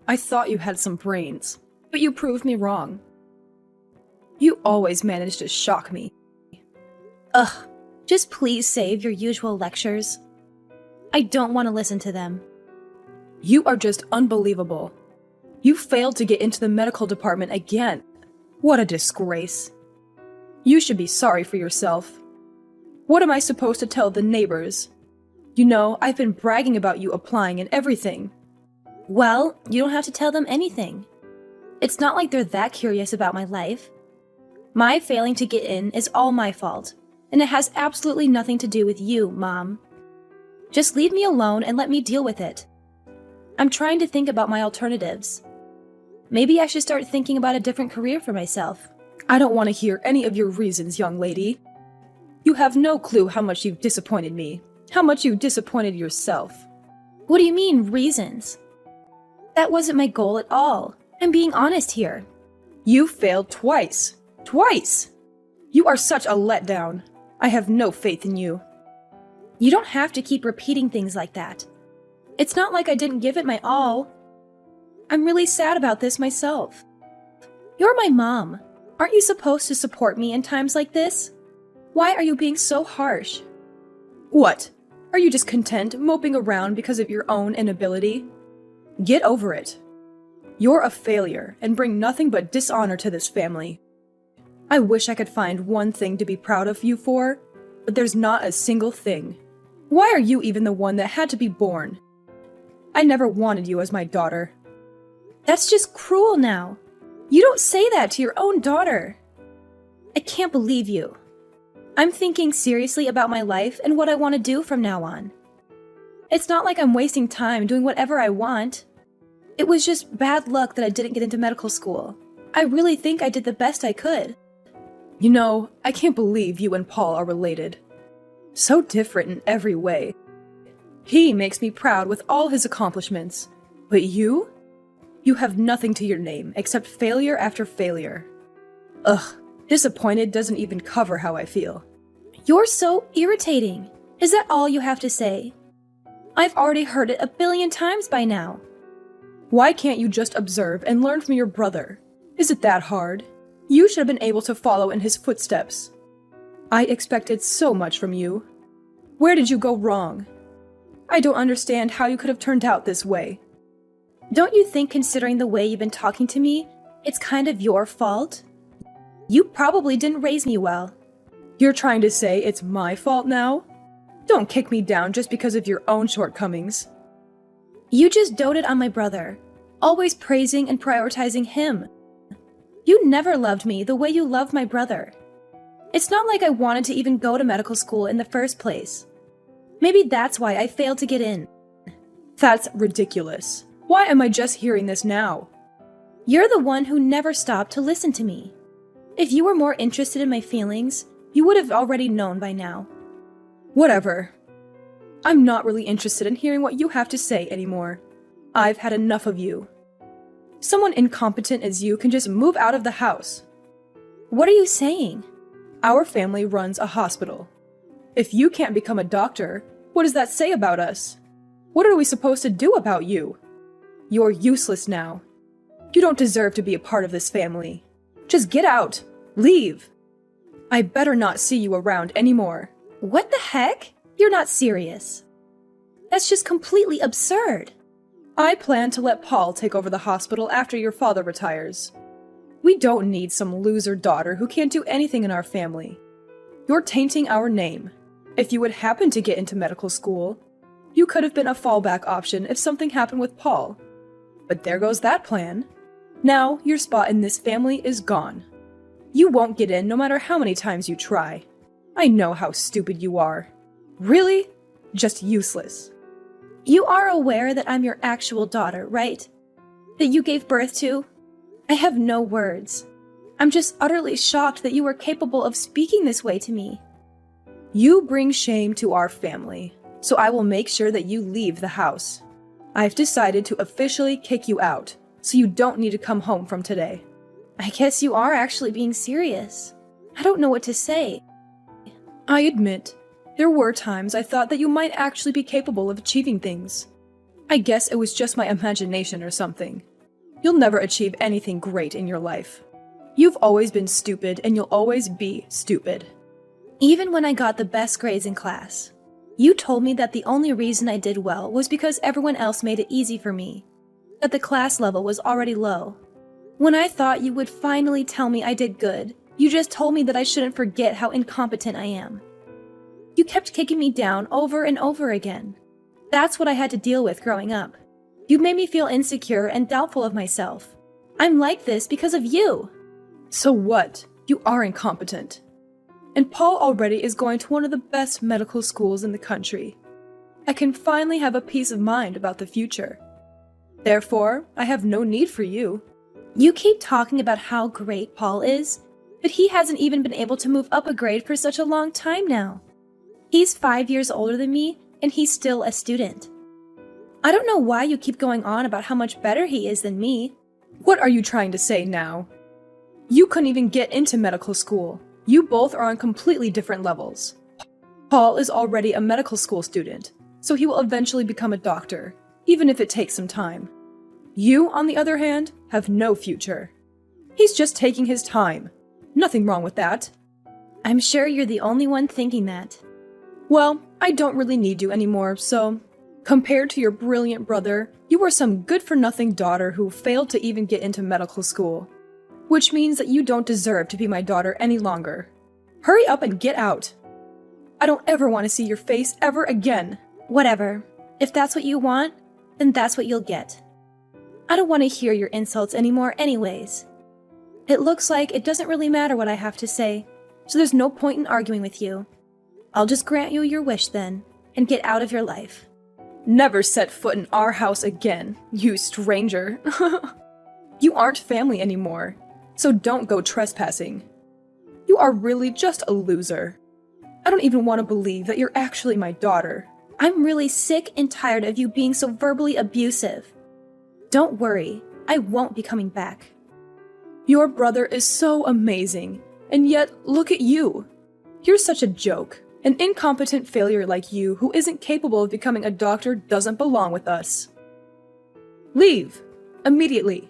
I thought you had some brains, but you proved me wrong. You always manage to shock me. Ugh, just please save your usual lectures. I don't want to listen to them. You are just unbelievable. You failed to get into the medical department again. What a disgrace. You should be sorry for yourself. What am I supposed to tell the neighbors? I've been bragging about you applying and everything. Well, you don't have to tell them anything. It's not like they're that curious about my life. My failing to get in is all my fault, and it has absolutely nothing to do with you, Mom. Just leave me alone and let me deal with it. I'm trying to think about my alternatives. Maybe I should start thinking about a different career for myself. I don't want to hear any of your reasons, young lady. You have no clue how much you've disappointed me, how much you disappointed yourself. What do you mean, reasons? That wasn't my goal at all. I'm being honest here. You failed twice. Twice! You are such a letdown. I have no faith in you. You don't have to keep repeating things like that. It's not like I didn't give it my all. I'm really sad about this myself. You're my mom. Aren't you supposed to support me in times like this? Why are you being so harsh? What? Are you just content moping around because of your own inability? Get over it. You're a failure and bring nothing but dishonor to this family. I wish I could find one thing to be proud of you for, but there's not a single thing. Why are you even the one that had to be born? I never wanted you as my daughter. That's just cruel now. You don't say that to your own daughter. I can't believe you. I'm thinking seriously about my life and what I want to do from now on. It's not like I'm wasting time doing whatever I want. It was just bad luck that I didn't get into medical school. I really think I did the best I could. I can't believe you and Paul are related. So different in every way. He makes me proud with all his accomplishments. But you? You have nothing to your name except failure after failure. Ugh, disappointed doesn't even cover how I feel. You're so irritating. Is that all you have to say? I've already heard it 1,000,000,000 times by now. Why can't you just observe and learn from your brother? Is it that hard? You should have been able to follow in his footsteps. I expected so much from you. Where did you go wrong? I don't understand how you could have turned out this way. Don't you think, considering the way you've been talking to me, it's kind of your fault? You probably didn't raise me well. You're trying to say it's my fault now? Don't kick me down just because of your own shortcomings. You just doted on my brother, always praising and prioritizing him. You never loved me the way you loved my brother. It's not like I wanted to even go to medical school in the first place. Maybe that's why I failed to get in. That's ridiculous. Why am I just hearing this now? You're the one who never stopped to listen to me. If you were more interested in my feelings, you would have already known by now. Whatever. I'm not really interested in hearing what you have to say anymore. I've had enough of you. Someone incompetent as you can just move out of the house. What are you saying? Our family runs a hospital. If you can't become a doctor, what does that say about us? What are we supposed to do about you? You're useless now. You don't deserve to be a part of this family. Just get out. Leave. I better not see you around anymore. What the heck? You're not serious. That's just completely absurd. I plan to let Paul take over the hospital after your father retires. We don't need some loser daughter who can't do anything in our family. You're tainting our name. If you would happen to get into medical school, you could have been a fallback option if something happened with Paul. But there goes that plan. Now your spot in this family is gone. You won't get in no matter how many times you try. I know how stupid you are. Really? Just useless. You are aware that I'm your actual daughter, right? That you gave birth to? I have no words. I'm just utterly shocked that you were capable of speaking this way to me. You bring shame to our family, so I will make sure that you leave the house. I've decided to officially kick you out, so you don't need to come home from today. I guess you are actually being serious. I don't know what to say. I admit, there were times I thought that you might actually be capable of achieving things. I guess it was just my imagination or something. You'll never achieve anything great in your life. You've always been stupid and you'll always be stupid. Even when I got the best grades in class, you told me that the only reason I did well was because everyone else made it easy for me, that the class level was already low. When I thought you would finally tell me I did good, you just told me that I shouldn't forget how incompetent I am. You kept kicking me down over and over again. That's what I had to deal with growing up. You made me feel insecure and doubtful of myself. I'm like this because of you. So what? You are incompetent. And Paul already is going to one of the best medical schools in the country. I can finally have a peace of mind about the future. Therefore, I have no need for you. You keep talking about how great Paul is, but he hasn't even been able to move up a grade for such a long time now. He's 5 years older than me, and he's still a student. I don't know why you keep going on about how much better he is than me. What are you trying to say now? You couldn't even get into medical school. You both are on completely different levels. Paul is already a medical school student, so he will eventually become a doctor, even if it takes some time. You, on the other hand, have no future. He's just taking his time. Nothing wrong with that. I'm sure you're the only one thinking that. Well, I don't really need you anymore, so compared to your brilliant brother, you are some good-for-nothing daughter who failed to even get into medical school. Which means that you don't deserve to be my daughter any longer. Hurry up and get out. I don't ever want to see your face ever again. Whatever. If that's what you want, then that's what you'll get. I don't want to hear your insults anymore anyways. It looks like it doesn't really matter what I have to say, so there's no point in arguing with you. I'll just grant you your wish then, and get out of your life. Never set foot in our house again, you stranger. You aren't family anymore, so don't go trespassing. You are really just a loser. I don't even want to believe that you're actually my daughter. I'm really sick and tired of you being so verbally abusive. Don't worry, I won't be coming back. Your brother is so amazing, and yet look at you. You're such a joke. An incompetent failure like you who isn't capable of becoming a doctor doesn't belong with us. Leave! Immediately!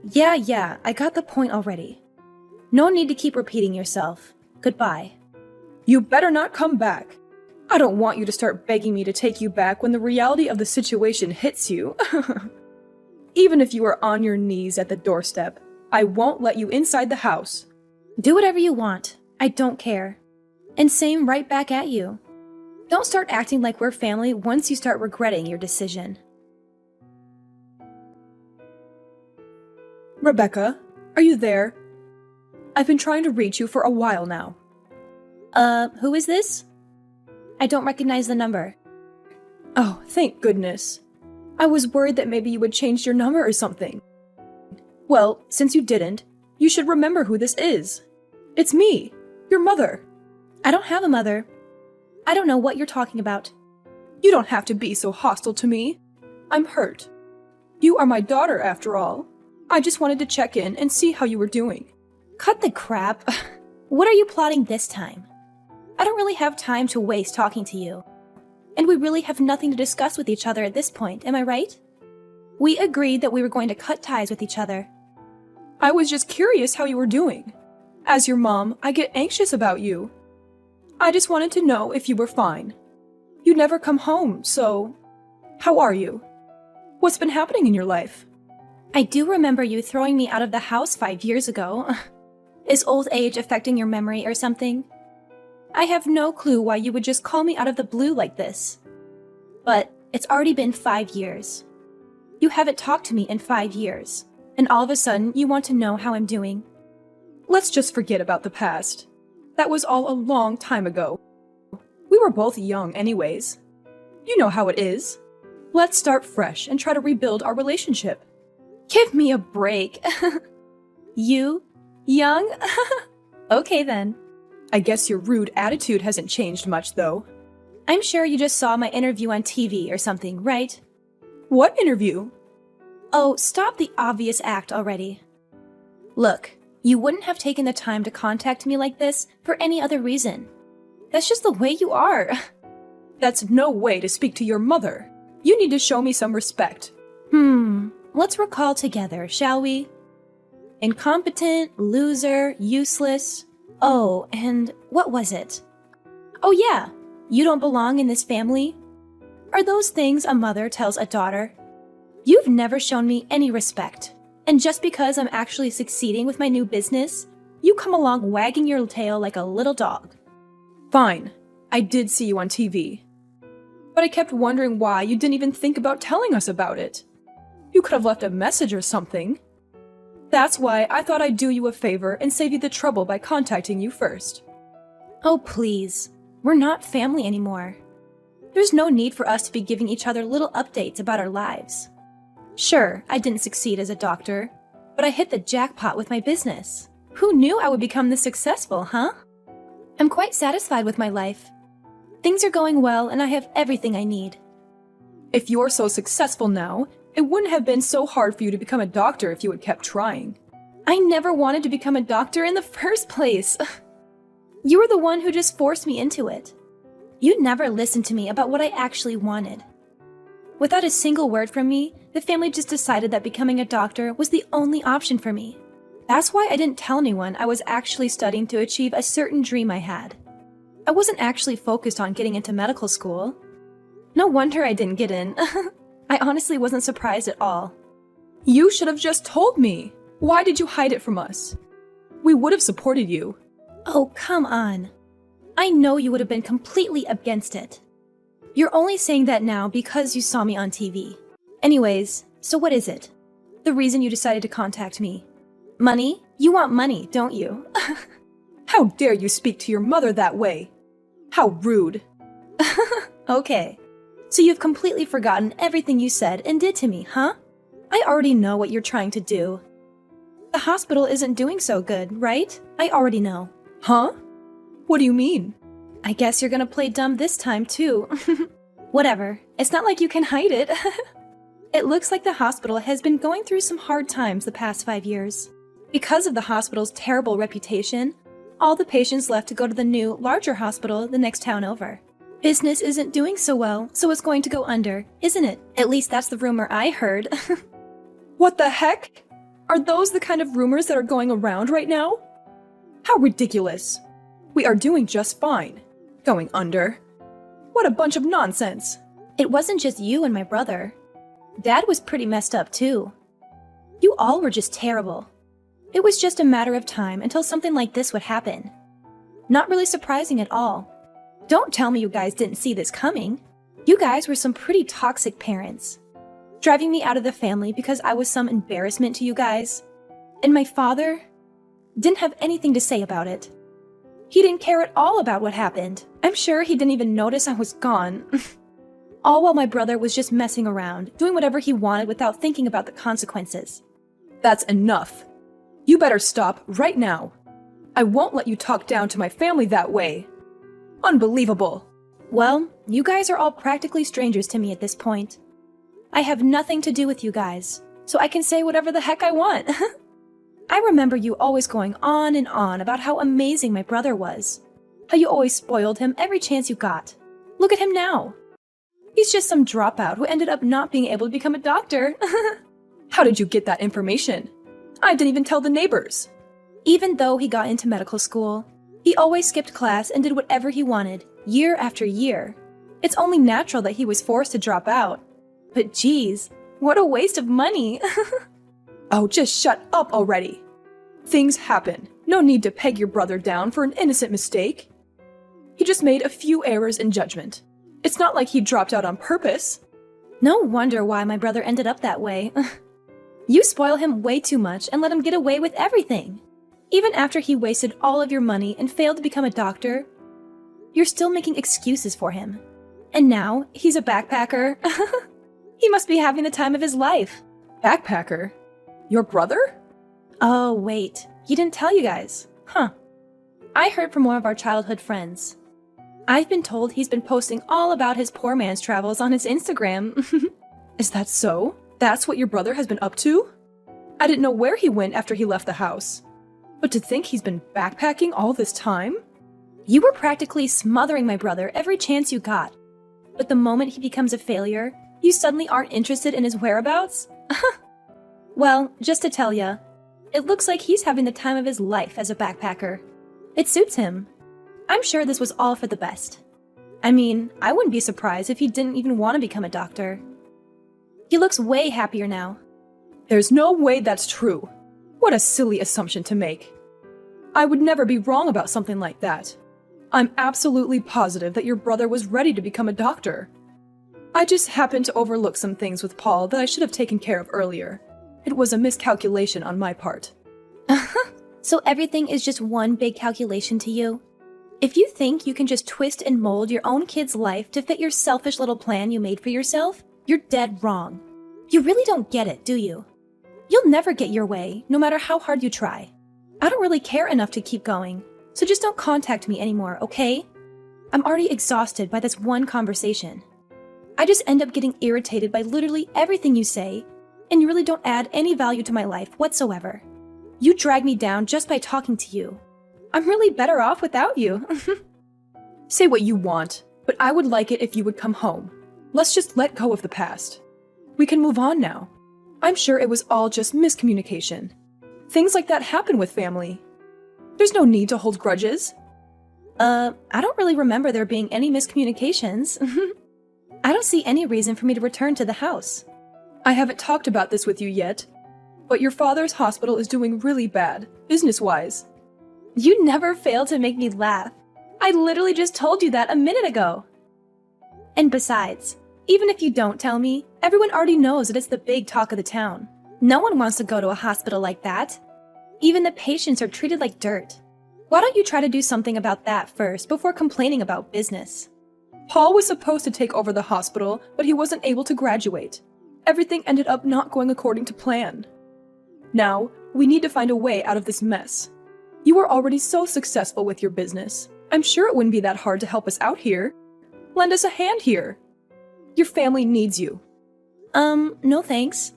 Yeah, I got the point already. No need to keep repeating yourself. Goodbye. You better not come back. I don't want you to start begging me to take you back when the reality of the situation hits you. Even if you are on your knees at the doorstep, I won't let you inside the house. Do whatever you want. I don't care. And same right back at you. Don't start acting like we're family once you start regretting your decision. Rebecca, are you there? I've been trying to reach you for a while now. Who is this? I don't recognize the number. Oh, thank goodness. I was worried that maybe you would change your number or something. Well, since you didn't, you should remember who this is. It's me, your mother. I don't have a mother. I don't know what you're talking about. You don't have to be so hostile to me. I'm hurt. You are my daughter, after all. I just wanted to check in and see how you were doing. Cut the crap. What are you plotting this time? I don't really have time to waste talking to you. And we really have nothing to discuss with each other at this point, am I right? We agreed that we were going to cut ties with each other. I was just curious how you were doing. As your mom, I get anxious about you. I just wanted to know if you were fine. You never come home, so how are you? What's been happening in your life? I do remember you throwing me out of the house 5 years ago. Is old age affecting your memory or something? I have no clue why you would just call me out of the blue like this. But it's already been 5 years. You haven't talked to me in 5 years, and all of a sudden you want to know how I'm doing. Let's just forget about the past. That was all a long time ago. We were both young anyways. You know how it is. Let's start fresh and try to rebuild our relationship. Give me a break. You? Young? Okay then. I guess your rude attitude hasn't changed much, though. I'm sure you just saw my interview on TV or something, right? What interview? Oh, stop the obvious act already. Look, you wouldn't have taken the time to contact me like this for any other reason. That's just the way you are. That's no way to speak to your mother. You need to show me some respect. Let's recall together, shall we? Incompetent, loser, useless. Oh, and what was it? Oh yeah, you don't belong in this family? Are those things a mother tells a daughter? You've never shown me any respect. And just because I'm actually succeeding with my new business, you come along wagging your tail like a little dog. Fine, I did see you on TV. But I kept wondering why you didn't even think about telling us about it. You could have left a message or something. That's why I thought I'd do you a favor and save you the trouble by contacting you first. Oh please, we're not family anymore. There's no need for us to be giving each other little updates about our lives. Sure, I didn't succeed as a doctor, but I hit the jackpot with my business. Who knew I would become this successful, huh? I'm quite satisfied with my life. Things are going well and I have everything I need. If you're so successful now, it wouldn't have been so hard for you to become a doctor if you had kept trying. I never wanted to become a doctor in the first place. You were the one who just forced me into it. You never listened to me about what I actually wanted. Without a single word from me, the family just decided that becoming a doctor was the only option for me. That's why I didn't tell anyone I was actually studying to achieve a certain dream I had. I wasn't actually focused on getting into medical school. No wonder I didn't get in. I honestly wasn't surprised at all. You should have just told me. Why did you hide it from us? We would have supported you. Oh, come on. I know you would have been completely against it. You're only saying that now because you saw me on TV. Anyways, so what is it? The reason you decided to contact me? Money? You want money, don't you? How dare you speak to your mother that way? How rude. Okay. So you've completely forgotten everything you said and did to me, huh? I already know what you're trying to do. The hospital isn't doing so good, right? I already know. Huh? What do you mean? I guess you're gonna play dumb this time, too. Whatever. It's not like you can hide it. It looks like the hospital has been going through some hard times the past 5 years. Because of the hospital's terrible reputation, all the patients left to go to the new, larger hospital the next town over. Business isn't doing so well, so it's going to go under, isn't it? At least that's the rumor I heard. What the heck? Are those the kind of rumors that are going around right now? How ridiculous. We are doing just fine. Going under? What a bunch of nonsense. It wasn't just you and my brother. Dad was pretty messed up too. You all were just terrible. It was just a matter of time until something like this would happen. Not really surprising at all. Don't tell me you guys didn't see this coming. You guys were some pretty toxic parents. Driving me out of the family because I was some embarrassment to you guys. And my father didn't have anything to say about it. He didn't care at all about what happened. I'm sure he didn't even notice I was gone. All while my brother was just messing around, doing whatever he wanted without thinking about the consequences. That's enough. You better stop right now. I won't let you talk down to my family that way. Unbelievable. Well, you guys are all practically strangers to me at this point. I have nothing to do with you guys, so I can say whatever the heck I want. I remember you always going on and on about how amazing my brother was. How you always spoiled him every chance you got. Look at him now. He's just some dropout who ended up not being able to become a doctor. How did you get that information? I didn't even tell the neighbors. Even though he got into medical school, he always skipped class and did whatever he wanted, year after year. It's only natural that he was forced to drop out. But geez, what a waste of money. Oh, just shut up already. Things happen. No need to peg your brother down for an innocent mistake. He just made a few errors in judgment. It's not like he dropped out on purpose. No wonder why my brother ended up that way. You spoil him way too much and let him get away with everything. Even after he wasted all of your money and failed to become a doctor, you're still making excuses for him. And now, he's a backpacker. He must be having the time of his life. Backpacker? Your brother? Oh, wait. He didn't tell you guys. Huh. I heard from one of our childhood friends. I've been told he's been posting all about his poor man's travels on his Instagram. Is that so? That's what your brother has been up to? I didn't know where he went after he left the house. But to think he's been backpacking all this time? You were practically smothering my brother every chance you got. But the moment he becomes a failure, You suddenly aren't interested in his whereabouts? Well, just to tell ya, it looks like he's having the time of his life as a backpacker. It suits him. I'm sure this was all for the best. I mean, I wouldn't be surprised if he didn't even want to become a doctor. He looks way happier now. There's no way that's true. What a silly assumption to make. I would never be wrong about something like that. I'm absolutely positive that your brother was ready to become a doctor. I just happened to overlook some things with Paul that I should have taken care of earlier. It was a miscalculation on my part. So everything is just one big calculation to you? If you think you can just twist and mold your own kid's life to fit your selfish little plan you made for yourself, you're dead wrong. You really don't get it, do you? You'll never get your way, no matter how hard you try. I don't really care enough to keep going, so just don't contact me anymore, okay? I'm already exhausted by this one conversation. I just end up getting irritated by literally everything you say, and you really don't add any value to my life whatsoever. You drag me down just by talking to you. I'm really better off without you. Say what you want, but I would like it if you would come home. Let's just let go of the past. We can move on now. I'm sure it was all just miscommunication. Things like that happen with family. There's no need to hold grudges. I don't really remember there being any miscommunications. I don't see any reason for me to return to the house. I haven't talked about this with you yet, but your father's hospital is doing really bad, business-wise. You never fail to make me laugh. I literally just told you that a minute ago. And besides, even if you don't tell me, everyone already knows that it's the big talk of the town. No one wants to go to a hospital like that. Even the patients are treated like dirt. Why don't you try to do something about that first before complaining about business? Paul was supposed to take over the hospital, but he wasn't able to graduate. Everything ended up not going according to plan. Now, we need to find a way out of this mess. You are already so successful with your business. I'm sure it wouldn't be that hard to help us out here. Lend us a hand here. Your family needs you. No thanks.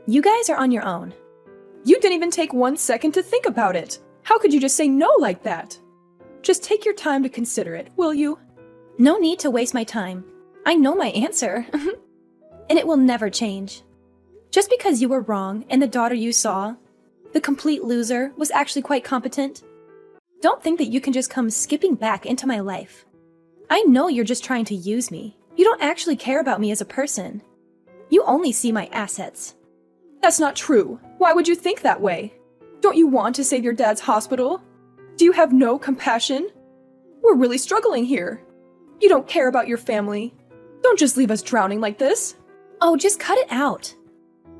You guys are on your own. You didn't even take 1 second to think about it. How could you just say no like that? Just take your time to consider it, will you? No need to waste my time. I know my answer. And it will never change. Just because you were wrong and the daughter you saw, the complete loser, was actually quite competent, don't think that you can just come skipping back into my life. I know you're just trying to use me. You don't actually care about me as a person. You only see my assets. That's not true. Why would you think that way? Don't you want to save your dad's hospital? Do you have no compassion? We're really struggling here. You don't care about your family. Don't just leave us drowning like this. Oh, just cut it out.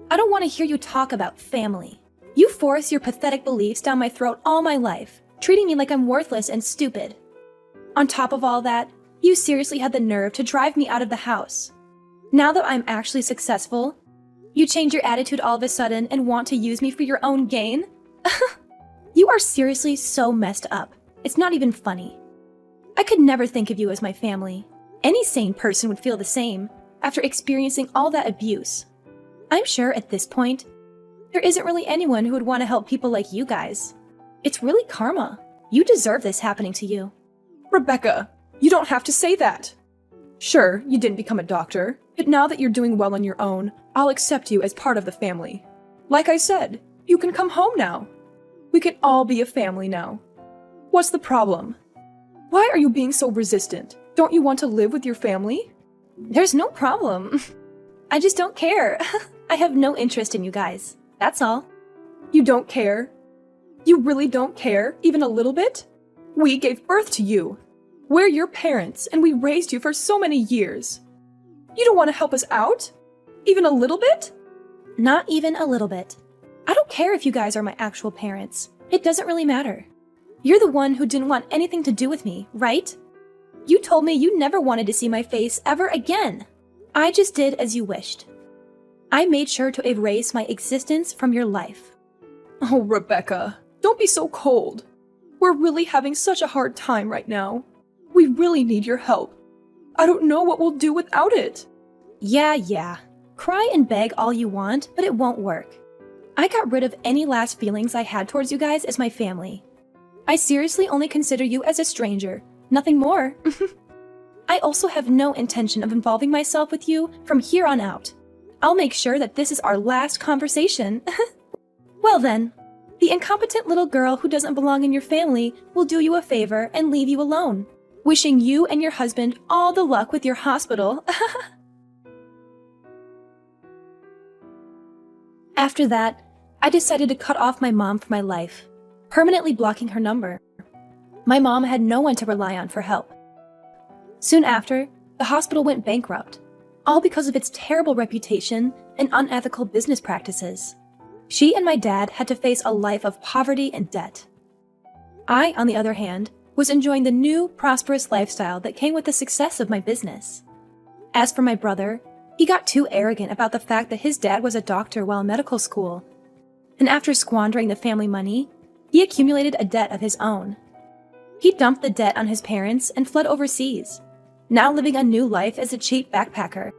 I don't want to hear you talk about family. You force your pathetic beliefs down my throat all my life, treating me like I'm worthless and stupid. On top of all that, you seriously had the nerve to drive me out of the house. Now that I'm actually successful, you change your attitude all of a sudden and want to use me for your own gain? You are seriously so messed up. It's not even funny. I could never think of you as my family. Any sane person would feel the same after experiencing all that abuse. I'm sure at this point, there isn't really anyone who would want to help people like you guys. It's really karma. You deserve this happening to you. Rebecca, you don't have to say that. Sure, you didn't become a doctor, but now that you're doing well on your own, I'll accept you as part of the family. Like I said, you can come home now. We can all be a family now. What's the problem? Why are you being so resistant? Don't you want to live with your family? There's no problem. I just don't care. I have no interest in you guys. That's all. You don't care? You really don't care, even a little bit? We gave birth to you. We're your parents, and we raised you for so many years. You don't want to help us out? Even a little bit? Not even a little bit. I don't care if you guys are my actual parents. It doesn't really matter. You're the one who didn't want anything to do with me, right? You told me you never wanted to see my face ever again. I just did as you wished. I made sure to erase my existence from your life. Oh, Rebecca, don't be so cold. We're really having such a hard time right now. We really need your help. I don't know what we'll do without it. Yeah. Cry and beg all you want, but it won't work. I got rid of any last feelings I had towards you guys as my family. I seriously only consider you as a stranger, nothing more. I also have no intention of involving myself with you from here on out. I'll make sure that this is our last conversation. Well then, the incompetent little girl who doesn't belong in your family will do you a favor and leave you alone, wishing you and your husband all the luck with your hospital. After that, I decided to cut off my mom from my life, permanently blocking her number. My mom had no one to rely on for help. Soon after, the hospital went bankrupt, all because of its terrible reputation and unethical business practices. She and my dad had to face a life of poverty and debt. I, on the other hand, was enjoying the new, prosperous lifestyle that came with the success of my business. As for my brother, he got too arrogant about the fact that his dad was a doctor while in medical school. And after squandering the family money, he accumulated a debt of his own. He dumped the debt on his parents and fled overseas, now living a new life as a cheap backpacker.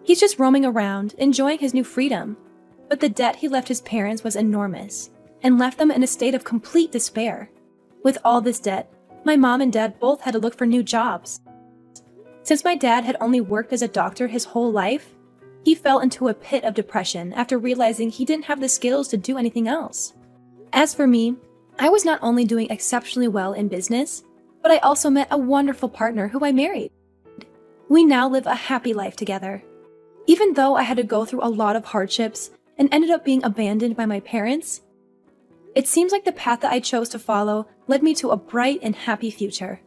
He's just roaming around, enjoying his new freedom. But the debt he left his parents was enormous, and left them in a state of complete despair. With all this debt, my mom and dad both had to look for new jobs. Since my dad had only worked as a doctor his whole life, he fell into a pit of depression after realizing he didn't have the skills to do anything else. As for me, I was not only doing exceptionally well in business, but I also met a wonderful partner who I married. We now live a happy life together. Even though I had to go through a lot of hardships and ended up being abandoned by my parents, it seems like the path that I chose to follow led me to a bright and happy future.